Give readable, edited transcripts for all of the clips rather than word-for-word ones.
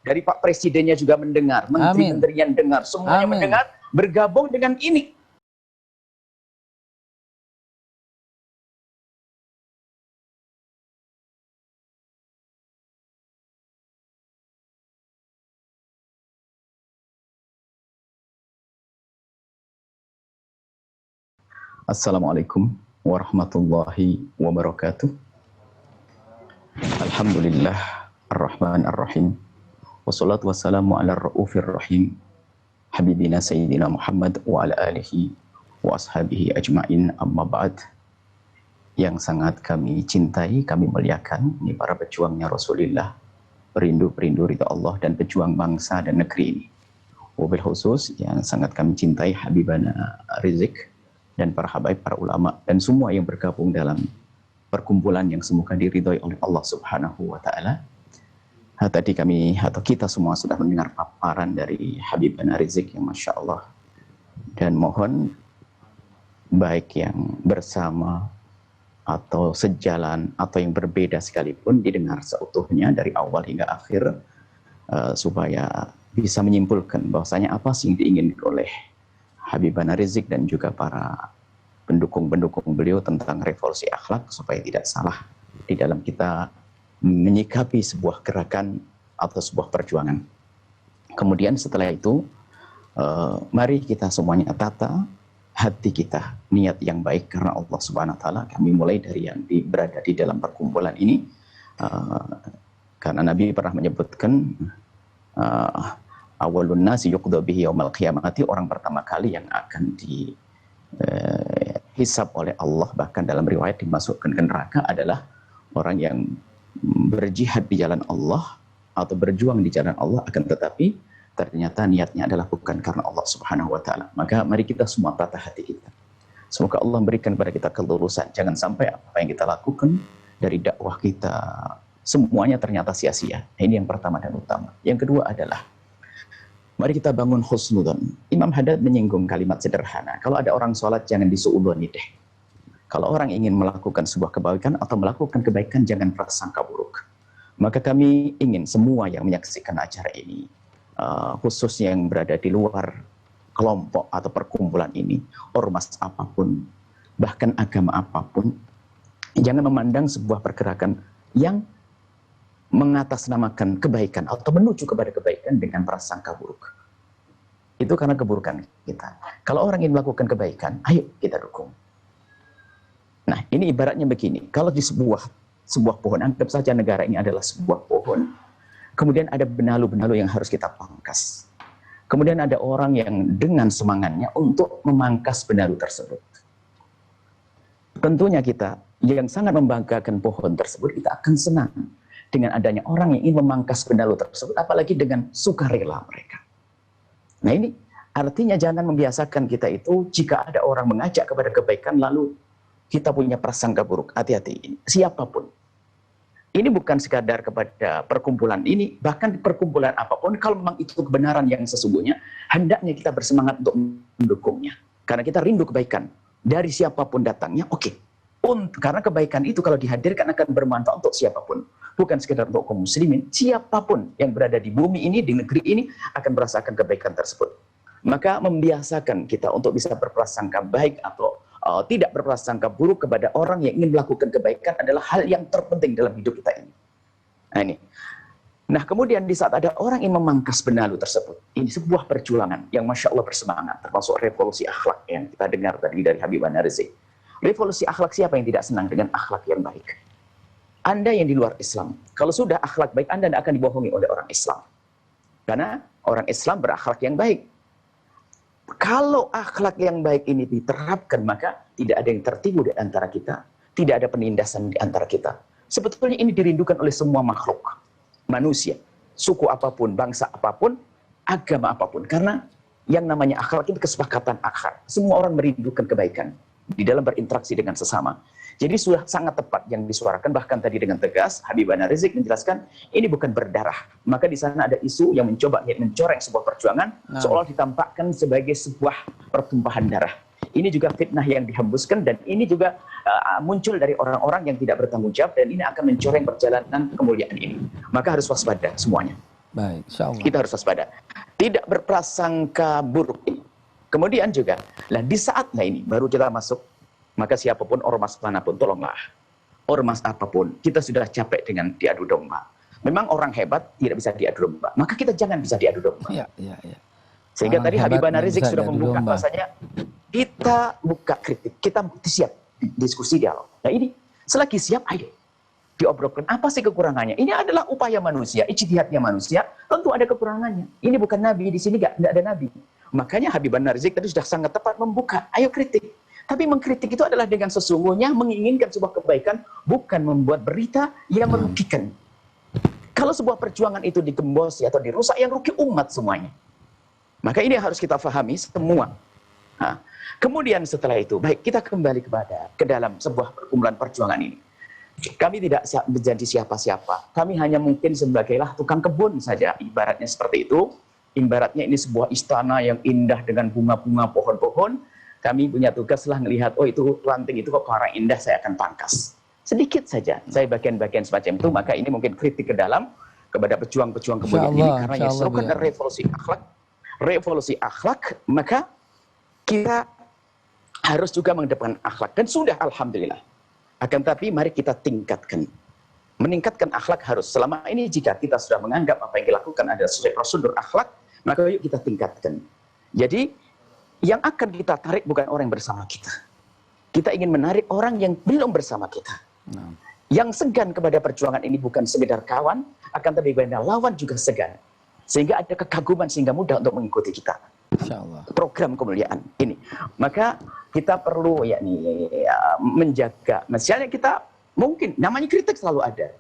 dari Pak Presidennya juga mendengar, menteri-menterinya dengar, semuanya mendengar, bergabung dengan ini. Assalamualaikum warahmatullahi wabarakatuh. Alhamdulillah ar-Rahman ar-Rahim. Wassalatu wassalamu ala ar-Ra'ufir Rahim. Habibina Sayyidina Muhammad wa ala alihi wa ashabihi ajma'in, amma ba'd. Yang sangat kami cintai, kami muliakan, ini para pejuangnya Rasulullah, perindu-perindu ridha Allah dan pejuang bangsa dan negeri ini. Wabil khusus yang sangat kami cintai Habibana Rizik dan para habaib, para ulama, dan semua yang bergabung dalam perkumpulan yang semoga diridhoi oleh Allah Subhanahu wa Ta'ala. Tadi kami atau kita semua sudah mendengar paparan dari Habibana Rizik yang Masya Allah, dan mohon baik yang bersama atau sejalan atau yang berbeda sekalipun didengar seutuhnya dari awal hingga akhir, supaya bisa menyimpulkan bahwasanya apa sih yang diinginkan oleh Habibana Rizik dan juga para pendukung-pendukung beliau tentang revolusi akhlak, supaya tidak salah di dalam kita menyikapi sebuah gerakan atau sebuah perjuangan. Kemudian setelah itu, mari kita semuanya tata hati kita, niat yang baik karena Allah Subhanahu wa Ta'ala. Kami mulai dari yang berada di dalam perkumpulan ini, karena Nabi pernah menyebutkan awalun nasi yuqda bihi yaumal qiyamati, orang pertama kali yang akan dihisab oleh Allah, bahkan dalam riwayat dimasukkan ke neraka, adalah orang yang berjihad di jalan Allah atau berjuang di jalan Allah, akan tetapi ternyata niatnya adalah bukan karena Allah Subhanahu wa Ta'ala. Maka mari kita semua tata hati kita. Semoga Allah memberikan kepada kita kelurusan. Jangan sampai apa yang kita lakukan dari dakwah kita semuanya ternyata sia-sia. Ini yang pertama dan utama. Yang kedua adalah mari kita bangun husnudzon. Imam Haddad menyinggung kalimat sederhana. Kalau ada orang sholat, jangan disuudzoni deh. Kalau orang ingin melakukan sebuah kebaikan atau melakukan kebaikan, jangan prasangka buruk. Maka kami ingin semua yang menyaksikan acara ini, khususnya yang berada di luar kelompok atau perkumpulan ini, ormas apapun, bahkan agama apapun, jangan memandang sebuah pergerakan yang mengatasnamakan kebaikan atau menuju kepada kebaikan dengan prasangka buruk. Itu karena keburukan kita. Kalau orang ingin melakukan kebaikan, ayo kita dukung. Nah, ini ibaratnya begini, kalau di sebuah pohon, anggap saja negara ini adalah sebuah pohon, kemudian ada benalu-benalu yang harus kita pangkas. Kemudian ada orang yang dengan semangatnya untuk memangkas benalu tersebut. Tentunya kita yang sangat membanggakan pohon tersebut, kita akan senang dengan adanya orang yang ingin memangkas benalu tersebut, apalagi dengan sukarela mereka. Nah, ini artinya jangan membiasakan kita itu jika ada orang mengajak kepada kebaikan lalu kita punya prasangka buruk. Hati-hati, siapapun. Ini bukan sekadar kepada perkumpulan ini, bahkan di perkumpulan apapun, kalau memang itu kebenaran yang sesungguhnya, hendaknya kita bersemangat untuk mendukungnya. Karena kita rindu kebaikan. Dari siapapun datangnya, oke. Karena kebaikan itu kalau dihadirkan akan bermanfaat untuk siapapun. Bukan sekedar untuk kaum muslimin, siapapun yang berada di bumi ini, di negeri ini, akan merasakan kebaikan tersebut. Maka membiasakan kita untuk bisa berprasangka baik atau tidak berprasangka buruk kepada orang yang ingin melakukan kebaikan adalah hal yang terpenting dalam hidup kita ini. Nah, ini. Nah, kemudian di saat ada orang yang memangkas benalu tersebut, ini sebuah perjuangan yang Masya Allah bersemangat, termasuk revolusi akhlak yang kita dengar tadi dari Habibana Rizik. Revolusi akhlak, siapa yang tidak senang dengan akhlak yang baik? Anda yang di luar Islam, kalau sudah akhlak baik, Anda tidak akan dibohongi oleh orang Islam. Karena orang Islam berakhlak yang baik. Kalau akhlak yang baik ini diterapkan, maka tidak ada yang tertipu di antara kita, tidak ada penindasan di antara kita. Sebetulnya ini dirindukan oleh semua makhluk, manusia, suku apapun, bangsa apapun, agama apapun. Karena yang namanya akhlak itu kesepakatan akhlak. Semua orang merindukan kebaikan di dalam berinteraksi dengan sesama. Jadi sudah sangat tepat yang disuarakan, bahkan tadi dengan tegas Habibana Rizik menjelaskan ini bukan berdarah. Maka di sana ada isu yang mencoba mencoreng sebuah perjuangan seolah ditampakkan sebagai sebuah pertumpahan darah. Ini juga fitnah yang dihembuskan, dan ini juga muncul dari orang-orang yang tidak bertanggung jawab, dan ini akan mencoreng perjalanan kemuliaan ini. Maka harus waspada semuanya. Baik, insya Allah. Kita harus waspada. Tidak berprasangka buruk ini. Kemudian juga, lah di saatnya ini baru kita masuk, maka siapapun ormas manapun, tolonglah. Ormas apapun, kita sudah capek dengan diadu domba. Memang orang hebat tidak bisa diadu domba, maka kita jangan bisa diadu domba. Iya, iya, iya. Sehingga Orang tadi hebat Habibana nggak Rizik bisa sudah diadu membuka domba. bahasanya, kita buka kritik, kita siap diskusi dialog. Nah ini, selagi siap, ayo diobrolkan apa sih kekurangannya. Ini adalah upaya manusia, ijtihadnya manusia, tentu ada kekurangannya. Ini bukan nabi, di sini nggak ada nabi. Makanya Habibana Rizik tadi sudah sangat tepat membuka, ayo kritik. Tapi mengkritik itu adalah dengan sesungguhnya menginginkan sebuah kebaikan, bukan membuat berita yang merugikan. Kalau sebuah perjuangan itu digembosi atau dirusak, yang rugi umat semuanya. Maka ini harus kita pahami semua. Nah, kemudian setelah itu, baik kita kembali ke dalam sebuah perkumpulan perjuangan ini. Kami tidak menjadi siapa-siapa. Kami hanya mungkin sebagailah tukang kebun saja. Ibaratnya seperti itu. Ibaratnya ini sebuah istana yang indah dengan bunga-bunga pohon-pohon. Kami punya tugas lah melihat, oh itu ranting itu kok orang indah, saya akan pangkas. Sedikit saja, saya bagian-bagian semacam itu. Maka ini mungkin kritik ke dalam kepada pejuang-pejuang kemudian ini. Karena yang serukan revolusi akhlak. Revolusi akhlak, maka kita harus juga mengedepankan akhlak. Dan sudah, alhamdulillah. Akan tapi mari kita tingkatkan. Meningkatkan akhlak harus. Selama ini jika kita sudah menganggap apa yang dilakukan ada sesuai prosedur akhlak, maka yuk kita tingkatkan. Jadi, yang akan kita tarik bukan orang yang bersama kita. Kita ingin menarik orang yang belum bersama kita. Yang segan kepada perjuangan ini bukan sekedar kawan, akan tapi benar lawan juga segan. Sehingga ada kekaguman sehingga mudah untuk mengikuti kita. Program kemuliaan ini. Maka kita perlu menjaga. Misalnya kita mungkin namanya kritik selalu ada.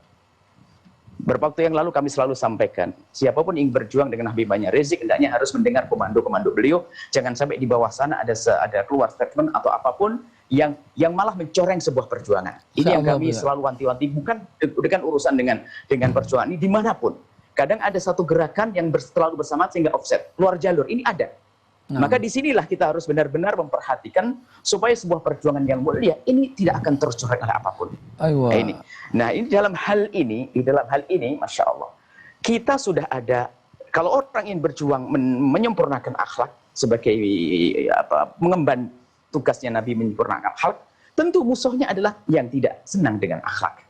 Beberapa waktu yang lalu kami selalu sampaikan, siapapun ingin berjuang dengan Habibana Rizik hendaknya harus mendengar komando-komando beliau. Jangan sampai di bawah sana ada keluar statement atau apapun yang malah mencoreng sebuah perjuangan. Ini yang kami selalu wanti-wanti, bukan dengan urusan dengan perjuangan ini dimanapun. Kadang ada satu gerakan yang terlalu bersama sehingga offset, keluar jalur. Ini ada. Maka disinilah kita harus benar-benar memperhatikan supaya sebuah perjuangan yang mulia ini tidak akan tercoreng oleh apapun. Nah ini dalam hal ini, Masya Allah, kita sudah ada, kalau orang ingin berjuang menyempurnakan akhlak sebagai mengemban tugasnya Nabi menyempurnakan akhlak, tentu musuhnya adalah yang tidak senang dengan akhlak.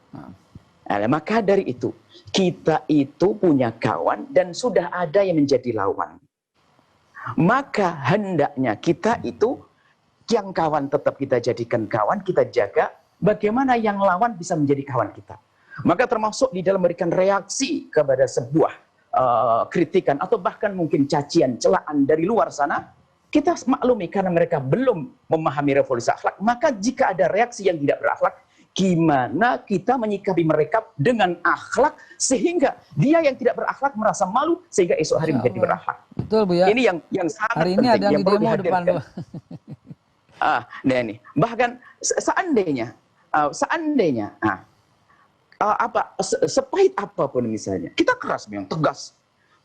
Maka dari itu, kita itu punya kawan dan sudah ada yang menjadi lawan. Maka hendaknya kita itu, yang kawan tetap kita jadikan kawan, kita jaga, bagaimana yang lawan bisa menjadi kawan kita. Maka termasuk di dalam memberikan reaksi kepada sebuah kritikan, atau bahkan mungkin cacian, celaan dari luar sana, kita maklumi karena mereka belum memahami revolusi akhlak, maka jika ada reaksi yang tidak berakhlak, gimana kita menyikapi mereka dengan akhlak sehingga dia yang tidak berakhlak merasa malu sehingga esok hari menjadi berakhlak. Betul Bu ya. Ini yang sangat hari ini penting ada yang perlu demo dihadirkan. depan, Bu. Nah ini bahkan seandainya sepahit apapun misalnya kita keras memang tegas.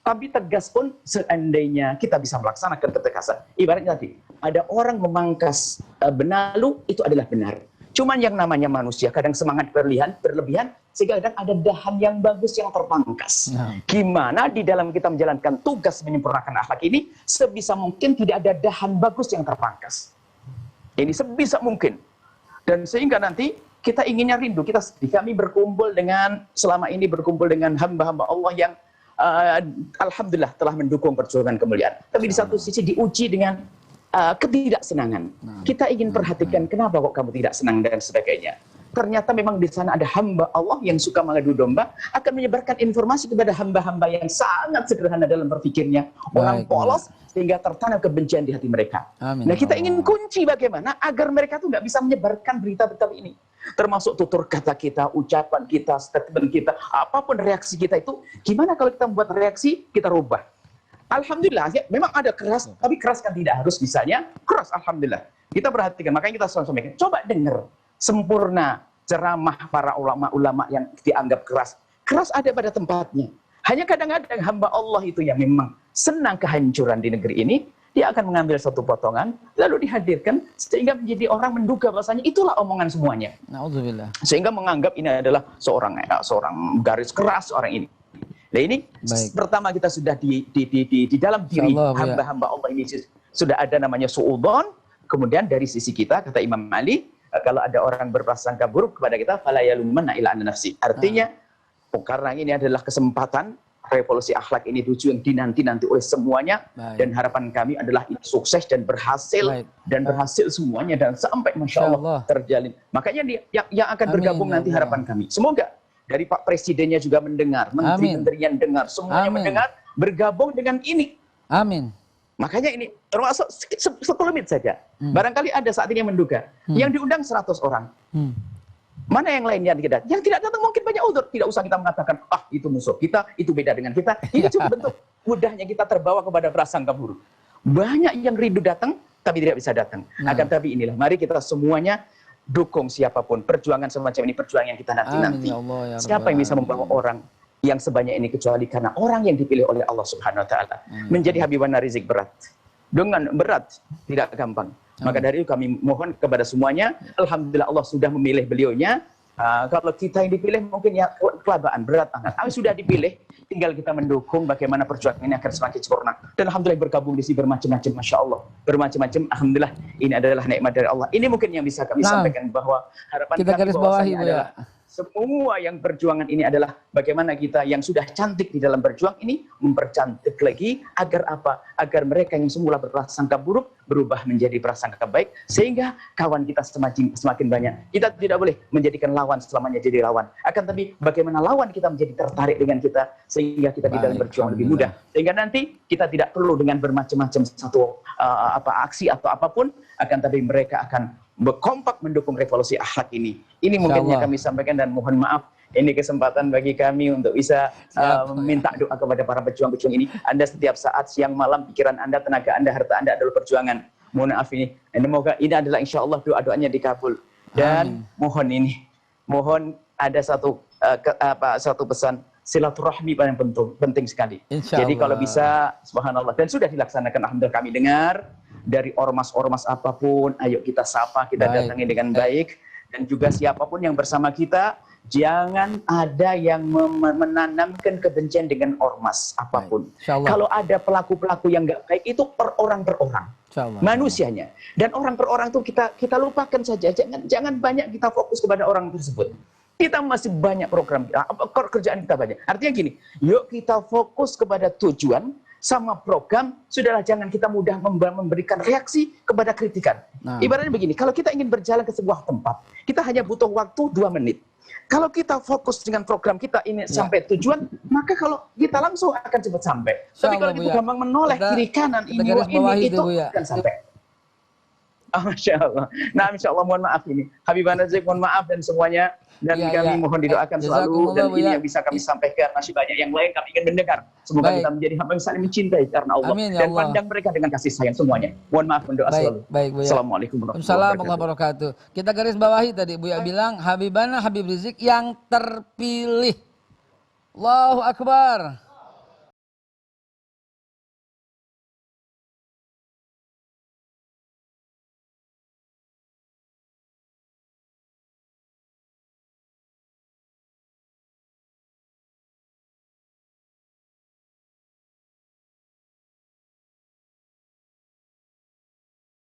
Tapi tegas pun seandainya kita bisa melaksanakan ketegasan. Ibaratnya tadi ada orang memangkas benalu itu adalah benar. Cuman yang namanya manusia kadang semangat berlebihan sehingga kadang ada dahan yang bagus yang terpangkas. Gimana di dalam kita menjalankan tugas menyempurnakan akhlak ini sebisa mungkin tidak ada dahan bagus yang terpangkas. Ini sebisa mungkin. Dan sehingga nanti kita inginnya rindu, kami berkumpul dengan hamba-hamba Allah yang alhamdulillah telah mendukung perjuangan kemuliaan. Tapi di satu sisi diuji dengan ketidaksenangan. Kita ingin perhatikan kenapa kok kamu tidak senang dan sebagainya. Ternyata memang di sana ada hamba Allah yang suka mengadu domba, akan menyebarkan informasi kepada hamba-hamba yang sangat sederhana dalam berpikirnya, orang polos sehingga tertanam kebencian di hati mereka. Nah kita ingin kunci bagaimana agar mereka tuh nggak bisa menyebarkan berita-berita ini. Termasuk tutur kata kita, ucapan kita, statement kita, apapun reaksi kita itu, gimana kalau kita membuat reaksi, kita rubah. Alhamdulillah, ya, memang ada keras, tapi keras kan tidak harus misalnya keras. Alhamdulillah, kita perhatikan, makanya kita selalu sampaikan. Coba dengar sempurna ceramah para ulama-ulama yang dianggap keras. Keras ada pada tempatnya. Hanya kadang-kadang hamba Allah itu yang memang senang kehancuran di negeri ini, dia akan mengambil satu potongan, lalu dihadirkan sehingga menjadi orang menduga bahwasanya itulah omongan semuanya. Na'udzubillah. Sehingga menganggap ini adalah seorang garis keras orang ini. Nah ini pertama kita sudah di dalam diri hamba-hamba Allah ini sudah ada namanya su'udon. Kemudian dari sisi kita, kata Imam Ali, kalau ada orang berprasangka buruk kepada kita, fala yalumanna ila nafsi. Artinya, karena ini adalah kesempatan, revolusi akhlak ini tujuan dinanti-nanti oleh semuanya. Dan harapan kami adalah ini sukses dan berhasil. Dan berhasil semuanya. Dan sampai Masya Allah terjalin. Makanya yang akan bergabung nanti harapan kami. Semoga dari Pak Presidennya juga mendengar, menteri-menterinya mendengar, semuanya mendengar, bergabung dengan ini. Amin. Makanya ini termasuk 10 menit saja. Barangkali ada saat ini yang menduga. Yang diundang 100 orang. Mana yang lainnya tidak? Yang tidak datang mungkin banyak udzur. Tidak usah kita mengatakan, itu musuh kita, itu beda dengan kita. Ini cuma bentuk mudahnya kita terbawa kepada prasangka buruk. Banyak yang rindu datang, tapi tidak bisa datang. Akan tapi inilah, mari kita semuanya dukung siapapun. Perjuangan semacam ini, perjuangan yang kita nanti-nanti. Siapa yang bisa membawa orang yang sebanyak ini kecuali karena orang yang dipilih oleh Allah Subhanahu wa taala. Menjadi Habibana Rizik berat. Dengan berat, tidak gampang. Maka dari itu kami mohon kepada semuanya, alhamdulillah Allah sudah memilih beliaunya. Kalau kita yang dipilih mungkin ya kelabaan berat anak. Tapi sudah dipilih, tinggal kita mendukung bagaimana perjuangan ini akan semakin sempurna. Dan alhamdulillah bergabung di sini bermacam-macam, Masya Allah. Bermacam-macam, alhamdulillah ini adalah nikmat dari Allah. Ini mungkin yang bisa kami sampaikan bahwa harapan kita kami garis bawahi adalah semua yang perjuangan ini adalah bagaimana kita yang sudah cantik di dalam berjuang ini mempercantik lagi agar apa? Agar mereka yang semula berprasangka buruk berubah menjadi prasangka baik sehingga kawan kita semakin banyak. Kita tidak boleh menjadikan lawan selamanya jadi lawan. Akan tapi bagaimana lawan kita menjadi tertarik dengan kita sehingga kita di dalam berjuang lebih mudah. Sehingga nanti kita tidak perlu dengan bermacam-macam satu aksi atau apapun, akan tapi mereka akan berkompak mendukung revolusi akhlak ini. Ini mungkin yang kami sampaikan dan mohon maaf. Ini kesempatan bagi kami untuk bisa meminta doa kepada para pejuang-pejuang ini. Anda setiap saat, siang, malam, pikiran Anda, tenaga Anda, harta Anda adalah perjuangan. Mohon maaf ini. Semoga ini adalah insya Allah doa-doanya dikabul. Dan mohon ada satu pesan silaturahmi paling penting sekali. Jadi kalau bisa, subhanallah, dan sudah dilaksanakan, alhamdulillah kami dengar. Dari ormas-ormas apapun, ayo kita sapa, kita datangi dengan baik. Dan juga siapapun yang bersama kita, jangan ada yang menanamkan kebencian dengan ormas apapun. Kalau ada pelaku-pelaku yang nggak baik, itu per orang manusianya. Dan orang per orang itu kita lupakan saja. Jangan banyak kita fokus kepada orang tersebut. Kita masih banyak program, kerjaan kita banyak. Artinya gini, yuk kita fokus kepada tujuan, sama program, sudahlah jangan kita mudah memberikan reaksi kepada kritikan. Ibaratnya begini, kalau kita ingin berjalan ke sebuah tempat, kita hanya butuh waktu 2 menit. Kalau kita fokus dengan program kita ini sampai tujuan, maka kalau kita langsung akan cepat sampai. Tapi kalau kita gampang menoleh kiri kanan, ini itu akan sampai. Masya Allah. Nah, insya Allah mohon maaf ini. Habibana Rizik mohon maaf dan semuanya. Dan kami mohon didoakan selalu. Dan ini yang bisa kami sampaikan. Masih banyak yang lain kami ingin mendengar. Semoga kita menjadi hamba yang saling mencintai karena Allah. Dan pandang mereka dengan kasih sayang semuanya. Mohon maaf mendoa selalu. Assalamualaikum warahmatullahi wabarakatuh. Kita garis bawahi tadi Buya bilang Habibana Habib Rizik yang terpilih. Allahu Akbar.